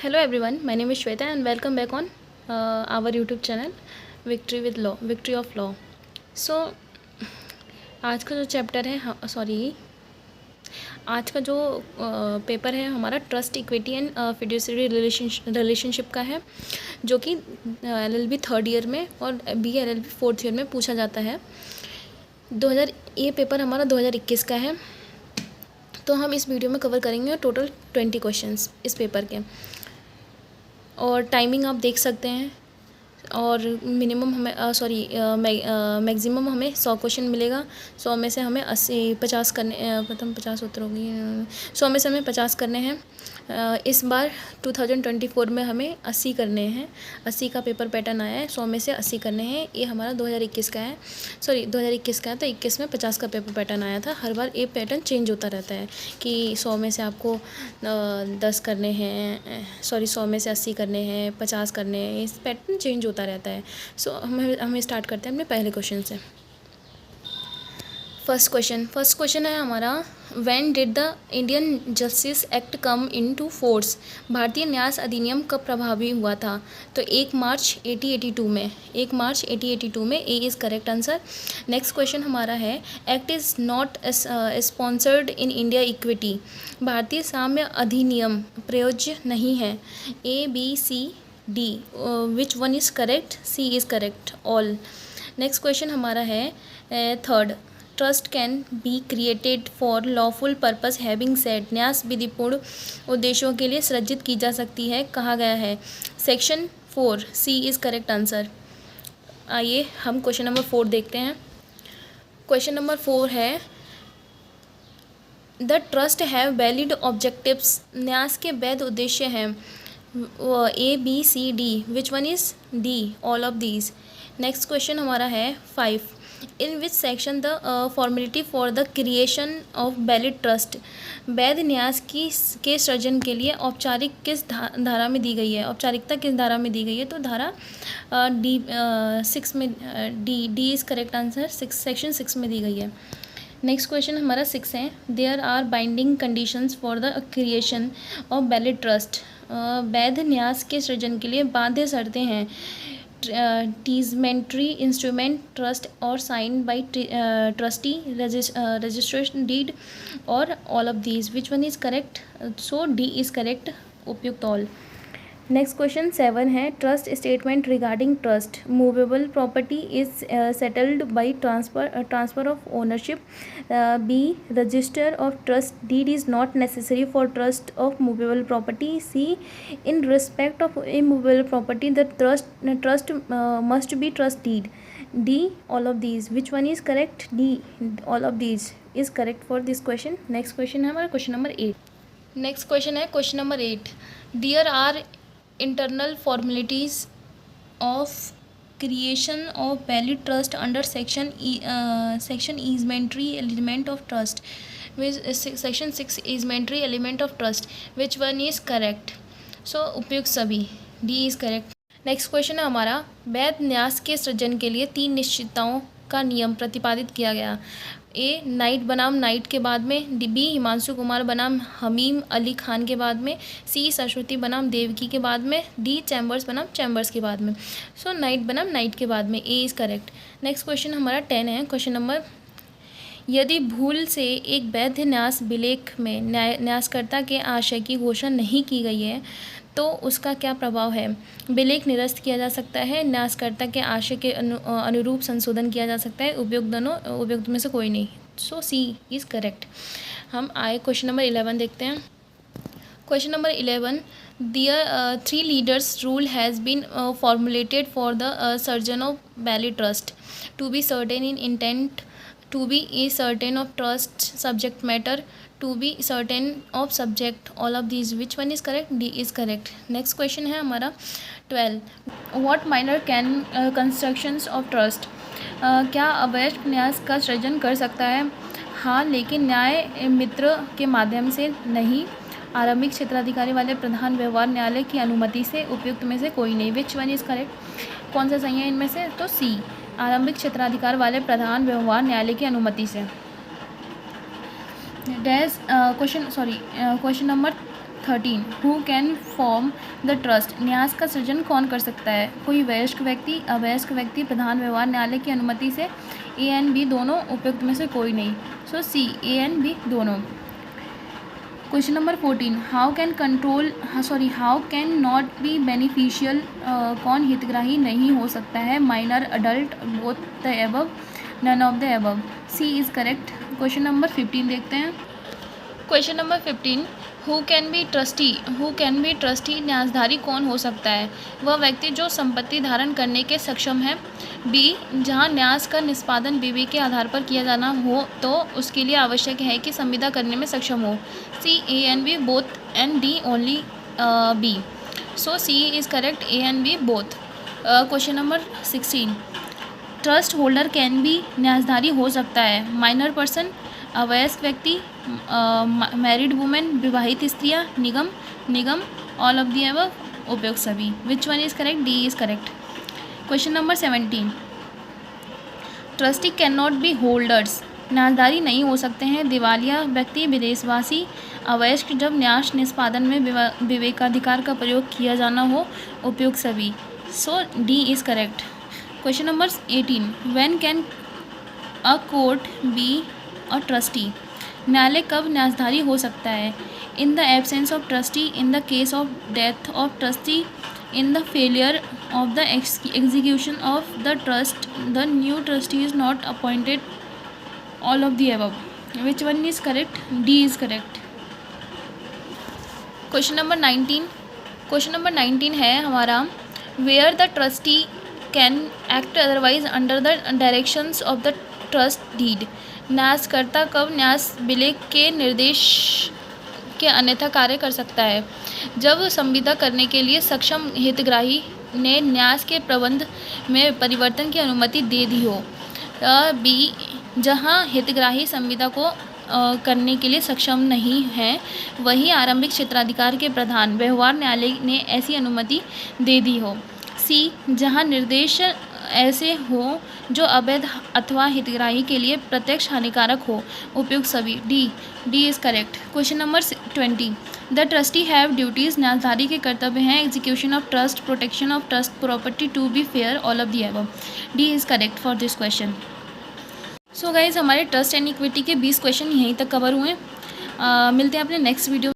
Hello everyone, my name is Shweta and welcome back on our YouTube channel Victory with Law, Victory of Law. So आज का जो chapter है आज का जो पेपर है हमारा trust equity and fiduciary relationship का है, जो कि LLB थर्ड ईयर में और BLLB फोर्थ ईयर में पूछा जाता है। ये पेपर हमारा 2021 का है। तो हम इस वीडियो में कवर करेंगे टोटल 20 क्वेश्चंस इस पेपर के, और टाइमिंग आप देख सकते हैं। और मिनिमम हमें मैक्सिमम हमें 100 क्वेश्चन मिलेगा। 100 में से हमें 50 करने, प्रथम 50 उत्तर होगी, 100 में से हमें 50 करने हैं। इस बार 2024 में हमें 80 करने हैं। 80 का पेपर पैटर्न आया है, 100 में से 80 करने हैं। ये हमारा 2021 का है, 2021 का है। तो 21 में 50 का पेपर पैटर्न आया था। हर बार ये पैटर्न चेंज होता रहता है कि 100 में से आपको 10 करने हैं, 100 में से 80 करने हैं, 50 करने हैं। इस पैटर्न चेंज होता रहता है। हमें स्टार्ट करते हैं अपने पहले क्वेश्चन से। फर्स्ट क्वेश्चन है हमारा, when did the Indian justice act come into force? भारतीय न्यास अधिनियम कब प्रभावी हुआ था? तो 1 मार्च 1882 में। 1 मार्च 1882 में। A is correct answer. Next question हमारा है, act is not sponsored in India equity. भारतीय साम्य अधिनियम प्रयोज्य नहीं है। ABCD, which one is correct? C is correct, all. Next question हमारा है third, trust can be created for lawful purpose having said. न्यास विधिपूर्ण उद्देश्यों के लिए सृजित की जा सकती है, कहा गया है। Section 4, C is correct answer. आइए हम क्वेश्चन नंबर 4 देखते हैं। क्वेश्चन नंबर 4 है, the trust have valid objectives. न्यास के वैध उद्देश्य हैं। ABCD, which one is D, all of these. Next question हमारा है 5, in which section the formality for the creation of valid trust. वैध न्यास के सृजन के लिए औपचारिक किस धारा में दी गई है? औपचारिकता किस धारा में दी गई है? तो धारा D6 में, D is correct answer. Section 6 में दी गई है। नेक्स्ट क्वेश्चन हमारा 6 है, there are binding conditions for the creation of valid trust. वैध न्यास के सृजन के लिए बाध्य शर्तें हैं। टीजमेंट्री इंस्ट्रूमेंट, ट्रस्ट और sign by trustee, registration deed, और all of these. Which one is correct? So D is correct, उपयुक्त ऑल। नेक्स्ट क्वेश्चन 7 है, trust statement regarding trust movable property is settled by transfer of ownership. B, register of trust deed is not necessary for trust of movable property. C, in respect of immovable property the trust must be trust deed. D, all of these. Which one is correct? D, all of these is correct for this question. Next question है हमारा question number 8। Next question है question number 8, there are internal formalities of creation of valid trust under section easementary element of trust, with section 6 easementary element of trust. which one is correct? So उपयुक्त सभी, D is correct. Next question है हमारा, वैध न्यास के सृजन के लिए 3 निश्चितताओं का नियम प्रतिपादित किया गया। A, नाइट बनाम नाइट के बाद में। B, हिमांशु कुमार बनाम हमीम अली खान के बाद में। C, सरस्वती बनाम देवकी के बाद में। D, चैम्बर्स बनाम चैम्बर्स के बाद में। सो नाइट बनाम नाइट के बाद में। A is correct. Next question हमारा 10 है, क्वेश्चन नंबर, यदि भूल से एक वैध न्यास विलेख में न्यासकर्ता के आशय की घोषणा नहीं की गई है तो उसका क्या प्रभाव है? विलेख निरस्त किया जा सकता है, न्यासकर्ता के आशय के अनुरूप संशोधन किया जा सकता है, उपयुक्त में से कोई नहीं। So C is correct. हम आए क्वेश्चन नंबर 11 देखते हैं। Question number 11, there 3 leaders rule has been formulated for the सर्जन of valid trust. To be certain in intent, to be is certain of trust subject matter, to be certain of subject, all of these. Which one is correct? D is correct. Next question है हमारा 12, what minor can constructions of trust. क्या अवैध न्यास का सृजन कर सकता है? हाँ, लेकिन न्याय मित्र के माध्यम से नहीं। आरंभिक क्षेत्राधिकारी वाले प्रधान व्यवहार न्यायालय की अनुमति से, उपयुक्त में से कोई नहीं। विच वन इज़ करेक्ट? कौन सा सही है इनमें से? तो C, आरंभिक क्षेत्राधिकार वाले प्रधान व्यवहार न्यायालय की अनुमति से। Question number 13 who can form the trust, न्यास का सृजन कौन कर सकता है? कोई वयस्क व्यक्ति, अवयस्क व्यक्ति, प्रधान व्यवहार न्यायालय की अनुमति से, ए एंड बी दोनों, उपयुक्त में से कोई नहीं। So C, A and B दोनों। Question number 14 how can not be beneficial, कौन हितग्राही नहीं हो सकता है? Minor, adult, both the above, none of the above. C is correct. Question number 15 देखते हैं। Question number 15 who can be trustee, न्यासधारी कौन हो सकता है? वह व्यक्ति जो संपत्ति धारण करने के सक्षम है। बी, जहां न्यास का निष्पादन बीवी के आधार पर किया जाना हो तो उसके लिए आवश्यक है कि संविदा करने में सक्षम हो। C, A and B both, and D only B. So C is correct, A and B both. Question number 16 trust holder can be, न्यासधारी हो सकता है। माइनर पर्सन, अवयस्क व्यक्ति, मैरिड वुमेन, विवाहित स्त्रियाँ, निगम, ऑल ऑफ दी अबव, उपयुक्त सभी। Which one is correct? D is correct. Question number 17 trustee can not be holders, न्यासधारी नहीं हो सकते हैं। दिवालिया व्यक्ति, विदेशवासी, अवयस्क जब न्यास निष्पादन में विवेकाधिकार का प्रयोग किया जाना हो, उपयुक्त सभी। So D is correct. Question number 18 when can a court be a trustee, न्यायालय कब न्यासधारी हो सकता है? In the absence of trustee, in the case of death of trustee, in the failure of the execution of the trust, the new trustee is not appointed, all of the above. Which one is correct? D is correct. Question number 19 है हमारा where the trustee can act otherwise under the directions of the trust deed, न्यासकर्ता कब न्यास विलेख के निर्देश के अन्यथा कार्य कर सकता है? जब संविदा करने के लिए सक्षम हितग्राही ने न्यास के प्रबंध में परिवर्तन की अनुमति दे दी हो। बी, जहां हितग्राही संविदा को करने के लिए सक्षम नहीं है, वही आरंभिक क्षेत्राधिकार के प्रधान व्यवहार न्यायालय ने ऐसी अनुमति दे दी हो। सी, जहां निर्देश ऐसे हो जो अवैध अथवा हितग्राही के लिए प्रत्यक्ष हानिकारक हो, उपयुक्त सभी। D is correct. Question number 20 the trustee have duties, न्यासधारी के कर्तव्य हैं। Execution of trust, protection of trust property to be fair, all of the above. D is correct for this question. So guys हमारे trust and equity के 20 question यहीं तक cover हुए। मिलते हैं अपने नेक्स्ट वीडियो।